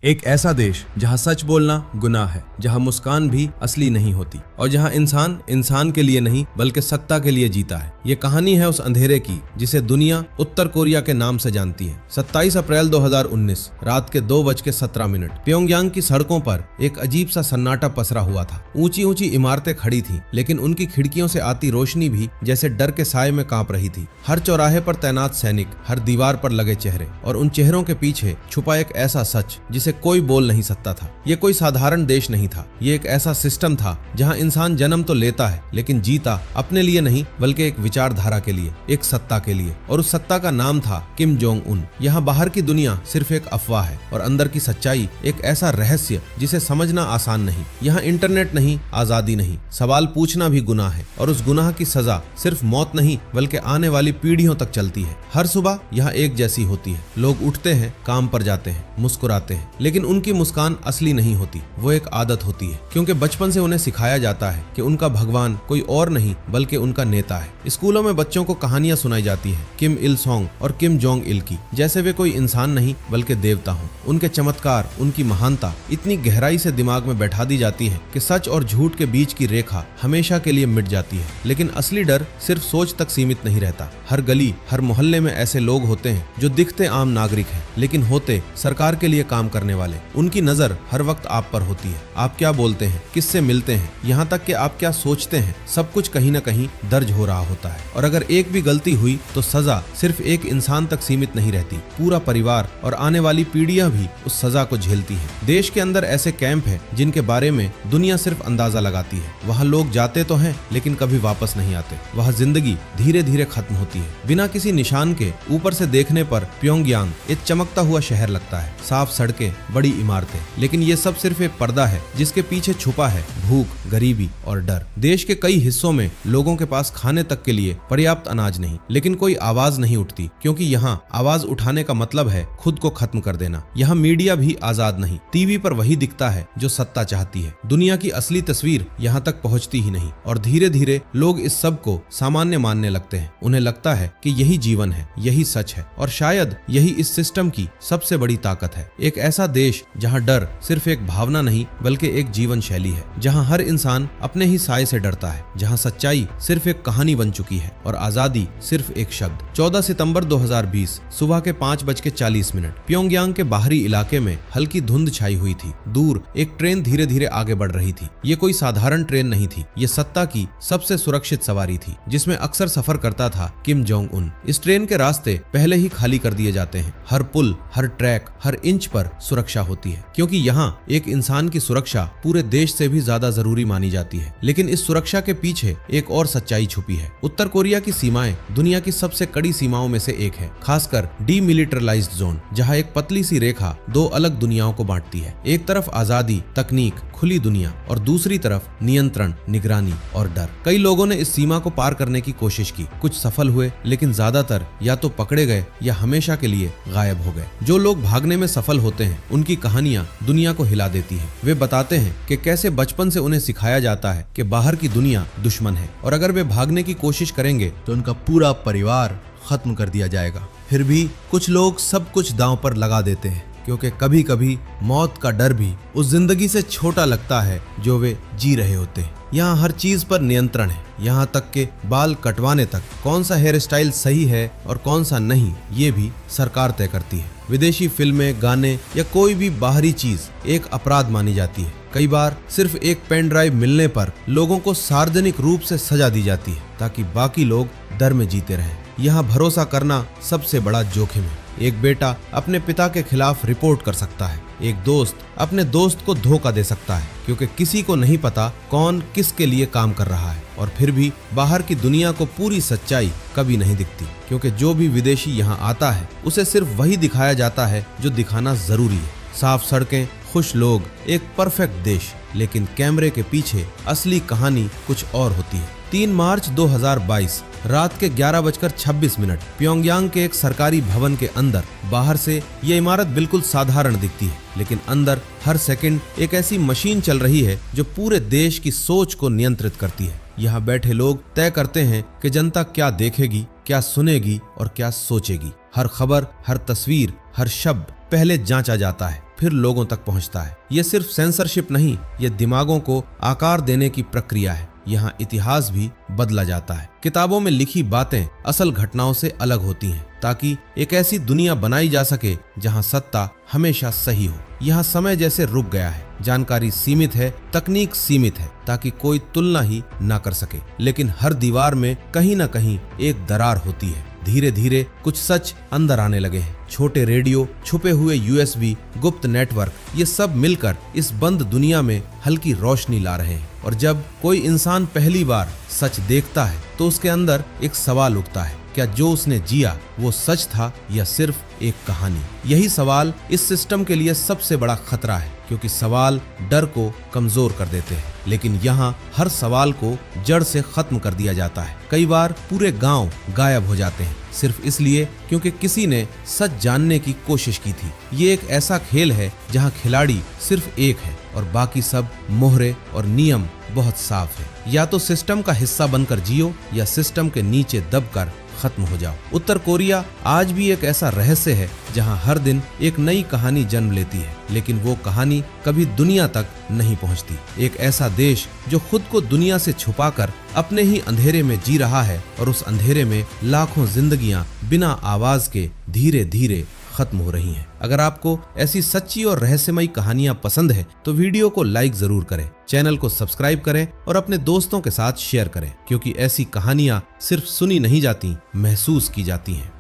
एक ऐसा देश जहां सच बोलना गुनाह है, जहां मुस्कान भी असली नहीं होती और जहां इंसान इंसान के लिए नहीं बल्कि सत्ता के लिए जीता है। ये कहानी है उस अंधेरे की जिसे दुनिया उत्तर कोरिया के नाम से जानती है। 27 अप्रैल 2019 रात के 2:17 प्योंगयांग की सड़कों पर एक अजीब सा सन्नाटा पसरा हुआ था। ऊंची ऊंची इमारतें खड़ी थीं, लेकिन उनकी खिड़कियों से आती रोशनी भी जैसे डर के साए में कांप रही थी। हर चौराहे पर तैनात सैनिक, हर दीवार पर लगे चेहरे और उन चेहरों के पीछे छुपा एक ऐसा सच जिसे कोई बोल नहीं सकता था। ये कोई साधारण देश नहीं था, ये एक ऐसा सिस्टम था जहां इंसान जन्म तो लेता है लेकिन जीता अपने लिए नहीं बल्कि एक विचारधारा के लिए, एक सत्ता के लिए। और उस सत्ता का नाम था किम जोंग उन। यहाँ बाहर की दुनिया सिर्फ एक अफवाह है और अंदर की सच्चाई एक ऐसा रहस्य जिसे समझना आसान नहीं। यहाँ इंटरनेट नहीं, आजादी नहीं, सवाल पूछना भी गुनाह है और उस गुनाह की सजा सिर्फ मौत नहीं बल्कि आने वाली पीढ़ियों तक चलती है। हर सुबह यहाँ एक जैसी होती है। लोग उठते हैं, काम पर जाते हैं, मुस्कुराते हैं, लेकिन उनकी मुस्कान असली नहीं होती, वो एक आदत होती है, क्योंकि बचपन से उन्हें सिखाया जाता है कि उनका भगवान कोई और नहीं बल्कि उनका नेता है। स्कूलों में बच्चों को कहानियां सुनाई जाती हैं किम इल सोंग और किम जोंग इल की, जैसे वे कोई इंसान नहीं बल्कि देवता हों। उनके चमत्कार, उनकी महानता इतनी गहराई से दिमाग में बैठा दी जाती है कि सच और झूठ के बीच की रेखा हमेशा के लिए मिट जाती है। लेकिन असली डर सिर्फ सोच तक सीमित नहीं रहता। हर गली, हर मोहल्ले में ऐसे लोग होते हैं जो दिखते आम नागरिक हैं लेकिन होते सरकार के लिए काम करने वाले। उनकी नजर हर वक्त आप पर होती है। आप क्या बोलते हैं, किससे मिलते हैं, यहाँ तक कि आप क्या सोचते हैं, सब कुछ कहीं न कहीं दर्ज हो रहा होता है। और अगर एक भी गलती हुई तो सजा सिर्फ एक इंसान तक सीमित नहीं रहती, पूरा परिवार और आने वाली पीढ़ियां भी उस सजा को झेलती हैं। देश के अंदर ऐसे कैंप हैं जिनके बारे में दुनिया सिर्फ अंदाजा लगाती है। वहाँ लोग जाते तो हैं लेकिन कभी वापस नहीं आते। वहाँ जिंदगी धीरे धीरे खत्म होती है बिना किसी निशान के। ऊपर से देखने पर प्योंगयांग एक चमकता हुआ शहर लगता है, साफ सड़कें, बड़ी इमारतें, लेकिन ये सब सिर्फ एक पर्दा है जिसके पीछे छुपा है भूख, गरीबी और डर। देश के कई हिस्सों में लोगों के पास खाने तक के लिए पर्याप्त अनाज नहीं, लेकिन कोई आवाज नहीं उठती, क्योंकि यहाँ आवाज उठाने का मतलब है खुद को खत्म कर देना। यहाँ मीडिया भी आजाद नहीं, टीवी पर वही दिखता है जो सत्ता चाहती है। दुनिया की असली तस्वीर यहाँ तक पहुँचती ही नहीं और धीरे धीरे लोग इस सब को सामान्य मानने लगते हैं। उन्हें लगता है कि यही जीवन है, यही सच है और शायद यही इस सिस्टम की सबसे बड़ी ताकत है। एक ऐसा देश जहाँ डर सिर्फ एक भावना नहीं बल्कि एक जीवन शैली है, जहां हर इंसान अपने ही साए से डरता है, जहां सच्चाई सिर्फ एक कहानी बन चुकी है और आजादी सिर्फ एक शब्द। 14 सितंबर 2020 सुबह के 5:40 प्योंगयांग के बाहरी इलाके में हल्की धुंध छाई हुई थी। दूर एक ट्रेन धीरे धीरे आगे बढ़ रही थी। ये कोई साधारण ट्रेन नहीं थी, ये सत्ता की सबसे सुरक्षित सवारी थी जिसमें अक्सर सफर करता था किम जोंग उन। इस ट्रेन के रास्ते पहले ही खाली कर दिए जाते हैं। हर पुल, हर ट्रैक, हर इंच पर सुरक्षा होती है, क्योंकि यहाँ एक इंसान की सुरक्षा पूरे देश से भी ज्यादा जरूरी मानी जाती है। लेकिन इस सुरक्षा के पीछे एक और सच्चाई छुपी है। उत्तर कोरिया की सीमाएं दुनिया की सबसे कड़ी सीमाओं में से एक है, खासकर डीमिलिटराइज्ड जोन, जहां एक पतली सी रेखा दो अलग दुनियाओं को बांटती है। एक तरफ आजादी, तकनीक, खुली दुनिया और दूसरी तरफ नियंत्रण, निगरानी और डर। कई लोगों ने इस सीमा को पार करने की कोशिश की, कुछ सफल हुए लेकिन ज्यादातर या तो पकड़े गए या हमेशा के लिए गायब हो गए। जो लोग भागने में सफल होते हैं उनकी कहानियां दुनिया को हिला देती है। वे बताते हैं कि कैसे बचपन से उन्हें सिखाया जाता है कि बाहर की दुनिया दुश्मन है और अगर वे भागने की कोशिश करेंगे तो उनका पूरा परिवार खत्म कर दिया जाएगा। फिर भी कुछ लोग सब कुछ दांव पर लगा देते हैं, क्योंकि कभी कभी मौत का डर भी उस जिंदगी से छोटा लगता है जो वे जी रहे होते हैं। यहाँ हर चीज पर नियंत्रण है, यहाँ तक के बाल कटवाने तक। कौन सा हेयर स्टाइल सही है और कौन सा नहीं, ये भी सरकार तय करती है। विदेशी फिल्में, गाने या कोई भी बाहरी चीज एक अपराध मानी जाती है। कई बार सिर्फ एक पेन ड्राइव मिलने पर लोगों को सार्वजनिक रूप से सजा दी जाती है ताकि बाकी लोग डर में जीते रहें। यहाँ भरोसा करना सबसे बड़ा जोखिम है। एक बेटा अपने पिता के खिलाफ रिपोर्ट कर सकता है, एक दोस्त अपने दोस्त को धोखा दे सकता है, क्योंकि किसी को नहीं पता कौन किसके लिए काम कर रहा है। और फिर भी बाहर की दुनिया को पूरी सच्चाई कभी नहीं दिखती, क्योंकि जो भी विदेशी यहाँ आता है उसे सिर्फ वही दिखाया जाता है जो दिखाना जरूरी है। साफ सड़कें, खुश लोग, एक परफेक्ट देश, लेकिन कैमरे के पीछे असली कहानी कुछ और होती है। 3 मार्च 2022 रात के 11:26 प्योंगयांग के एक सरकारी भवन के अंदर। बाहर से ये इमारत बिल्कुल साधारण दिखती है, लेकिन अंदर हर सेकंड एक ऐसी मशीन चल रही है जो पूरे देश की सोच को नियंत्रित करती है। यहाँ बैठे लोग तय करते हैं कि जनता क्या देखेगी, क्या सुनेगी और क्या सोचेगी। हर खबर, हर तस्वीर, हर शब्द पहले जांचा जाता है, फिर लोगों तक पहुंचता है। ये सिर्फ सेंसरशिप नहीं, ये दिमागों को आकार देने की प्रक्रिया है। यहाँ इतिहास भी बदला जाता है। किताबों में लिखी बातें असल घटनाओं से अलग होती हैं, ताकि एक ऐसी दुनिया बनाई जा सके जहाँ सत्ता हमेशा सही हो। यहाँ समय जैसे रुक गया है, जानकारी सीमित है, तकनीक सीमित है, ताकि कोई तुलना ही ना कर सके। लेकिन हर दीवार में कहीं ना कहीं एक दरार होती है। धीरे धीरे कुछ सच अंदर आने लगे हैं। छोटे रेडियो, छुपे हुए USB, गुप्त नेटवर्क, ये सब मिलकर इस बंद दुनिया में हल्की रोशनी ला रहे हैं। और जब कोई इंसान पहली बार सच देखता है तो उसके अंदर एक सवाल उठता है, क्या जो उसने जिया वो सच था या सिर्फ एक कहानी? यही सवाल इस सिस्टम के लिए सबसे बड़ा खतरा है, क्योंकि सवाल डर को कमजोर कर देते हैं। लेकिन यहाँ हर सवाल को जड़ से खत्म कर दिया जाता है। कई बार पूरे गांव गायब हो जाते हैं, सिर्फ इसलिए क्योंकि किसी ने सच जानने की कोशिश की थी। ये एक ऐसा खेल है जहाँ खिलाड़ी सिर्फ एक है और बाकी सब मोहरे और नियम बहुत साफ है। या तो सिस्टम का हिस्सा बनकर जियो या सिस्टम के नीचे दबकर खत्म हो जाओ। उत्तर कोरिया आज भी एक ऐसा रहस्य है जहां हर दिन एक नई कहानी जन्म लेती है, लेकिन वो कहानी कभी दुनिया तक नहीं पहुंचती। एक ऐसा देश जो खुद को दुनिया से छुपाकर अपने ही अंधेरे में जी रहा है, और उस अंधेरे में लाखों जिंदगियां बिना आवाज के धीरे धीरे खत्म हो रही हैं। अगर आपको ऐसी सच्ची और रहस्यमयी कहानियां पसंद है तो वीडियो को लाइक जरूर करें, चैनल को सब्सक्राइब करें और अपने दोस्तों के साथ शेयर करें, क्योंकि ऐसी कहानियां सिर्फ सुनी नहीं जाती, महसूस की जाती हैं।